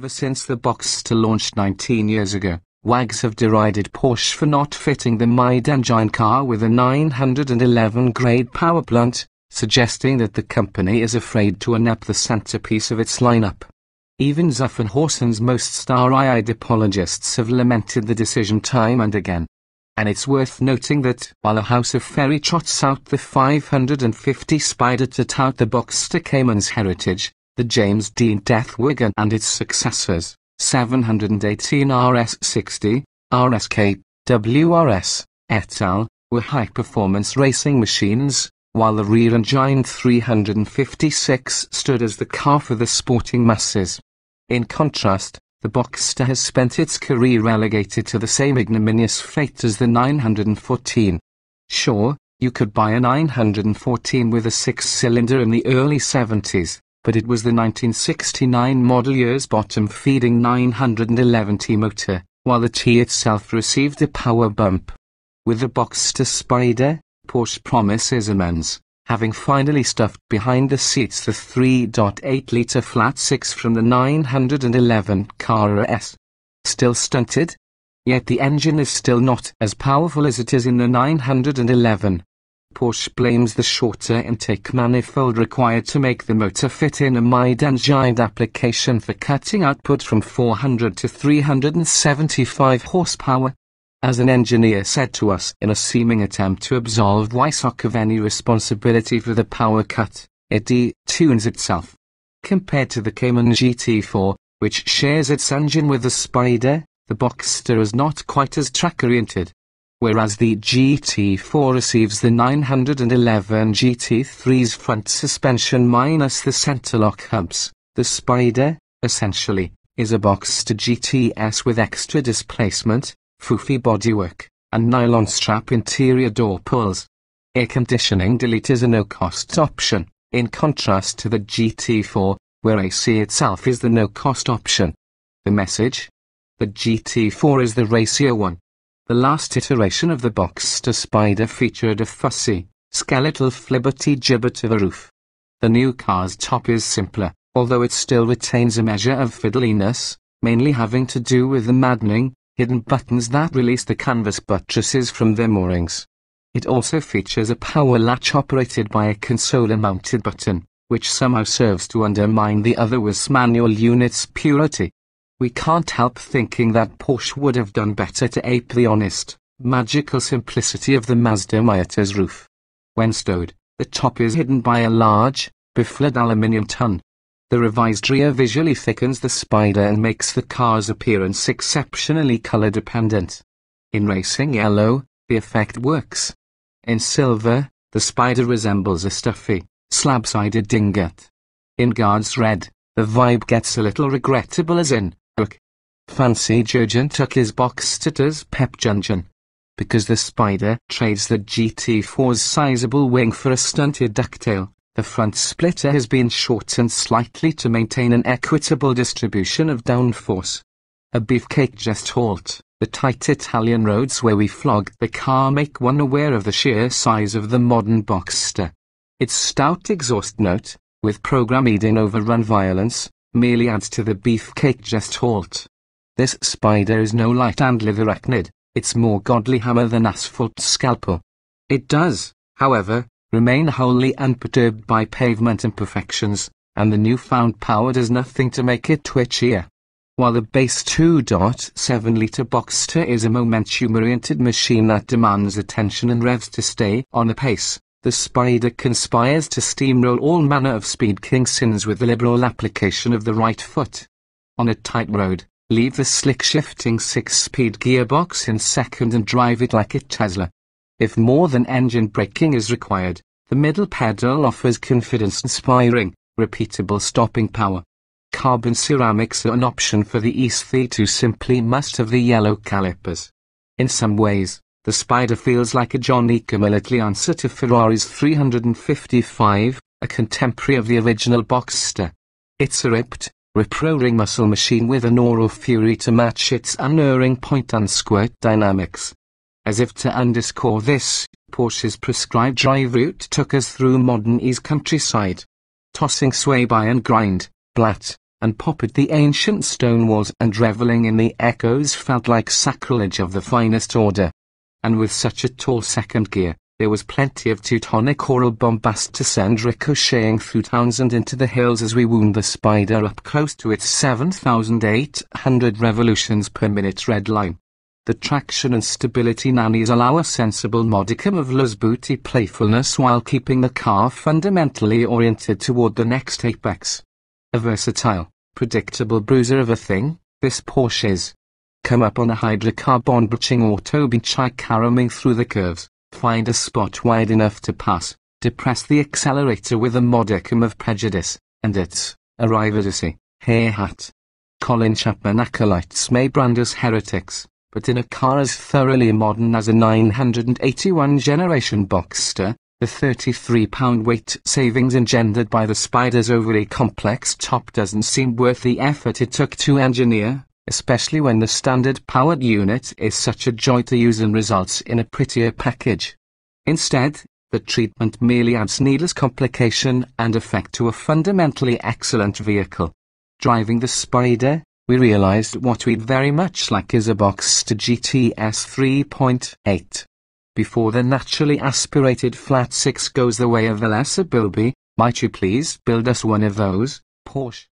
Ever since the Boxster launched 19 years ago, wags have derided Porsche for not fitting the mid-engine car with a 911 grade powerplant, suggesting that the company is afraid to unup the centerpiece of its lineup. Even Zuffenhausen's most starry-eyed apologists have lamented the decision time and again. And it's worth noting that, while the House of Ferry trots out the 550 Spyder to tout the Boxster Cayman's heritage, the James Dean Deathwagen and its successors, 718 RS60, RSK, WRS, et al., were high-performance racing machines, while the rear-engined 356 stood as the car for the sporting masses. In contrast, the Boxster has spent its career relegated to the same ignominious fate as the 914. Sure, you could buy a 914 with a 6-cylinder in the early 70s, but it was the 1969 model year's bottom-feeding 911T motor, while the T itself received a power bump. With the Boxster Spyder, Porsche promises amends, having finally stuffed behind the seats the 3.8-litre flat 6 from the 911 car S. Still stunted? Yet the engine is still not as powerful as it is in the 911. Porsche blames the shorter intake manifold required to make the motor fit in a mid-engine application for cutting output from 400 to 375 horsepower. As an engineer said to us in a seeming attempt to absolve Weissach of any responsibility for the power cut, it detunes itself. Compared to the Cayman GT4, which shares its engine with the Spyder, the Boxster is not quite as track-oriented. Whereas the GT4 receives the 911 GT3's front suspension minus the centerlock hubs, the Spyder, essentially, is a Boxster GTS with extra displacement, foofy bodywork, and nylon strap interior door pulls. Air conditioning delete is a no-cost option, in contrast to the GT4, where AC itself is the no-cost option. The message? The GT4 is the racier one. The last iteration of the Boxster Spyder featured a fussy, skeletal flibberty gibber to the roof. The new car's top is simpler, although it still retains a measure of fiddliness, mainly having to do with the maddening, hidden buttons that release the canvas buttresses from their moorings. It also features a power latch operated by a console-mounted button, which somehow serves to undermine the otherwise manual unit's purity. We can't help thinking that Porsche would have done better to ape the honest, magical simplicity of the Mazda Miata's roof. When stowed, the top is hidden by a large, befouled aluminium tongue. The revised rear visually thickens the Spyder and makes the car's appearance exceptionally color-dependent. In racing yellow, the effect works. In silver, the Spyder resembles a stuffy, slab-sided dingut. In Guards red, the vibe gets a little regrettable as in, look. Fancy Jurgen took his Boxster's pep junction. Because the Spyder trades the GT4's sizable wing for a stunted ducktail, the front splitter has been shortened slightly to maintain an equitable distribution of downforce. A beefcake just halt. The tight Italian roads where we flog the car make one aware of the sheer size of the modern Boxster. Its stout exhaust note, with program-eating overrun violence, merely adds to the beefcake just halt. This Spyder is no light and lithe arachnid, it's more godly hammer than asphalt scalpel. It does, however, remain wholly unperturbed by pavement imperfections, and the newfound power does nothing to make it twitchier. While the base 2.7-litre Boxster is a momentum-oriented machine that demands attention and revs to stay on the pace, the Spyder conspires to steamroll all manner of speed kingsins with the liberal application of the right foot. On a tight road, leave the slick-shifting 6-speed gearbox in second and drive it like a Tesla. If more than engine braking is required, the middle pedal offers confidence-inspiring, repeatable stopping power. Carbon ceramics are an option for the ES3 who simply must have the yellow calipers. In some ways, the Spyder feels like a Johnny-come-lately answer to Ferrari's 355, a contemporary of the original Boxster. It's a ripped, rip-roaring muscle machine with an aural fury to match its unerring point-and-squirt dynamics. As if to underscore this, Porsche's prescribed drive route took us through modern East countryside. Tossing sway by and grind, blat, and pop at the ancient stone walls, and reveling in the echoes felt like sacrilege of the finest order. And with such a tall second gear, there was plenty of Teutonic oral bombast to send ricocheting through towns and into the hills as we wound the Spyder up close to its 7,800 revolutions per minute red line. The traction and stability nannies allow a sensible modicum of loose booty playfulness while keeping the car fundamentally oriented toward the next apex. A versatile, predictable bruiser of a thing, this Porsche is. Come up on a hydrocarbon bridging auto bench caroming through the curves, find a spot wide enough to pass, depress the accelerator with a modicum of prejudice, and it's arrivederci, hey hat. Colin Chapman acolytes may brand us heretics, but in a car as thoroughly modern as a 981 generation Boxster, the 33-pound weight savings engendered by the Spyder's overly complex top doesn't seem worth the effort it took to engineer, especially when the standard powered unit is such a joy to use and results in a prettier package. Instead, the treatment merely adds needless complication and effect to a fundamentally excellent vehicle. Driving the Spyder, we realized what we'd very much like is a Boxster GTS 3.8. Before the naturally aspirated flat 6 goes the way of the lesser Bilby, might you please build us one of those, Porsche?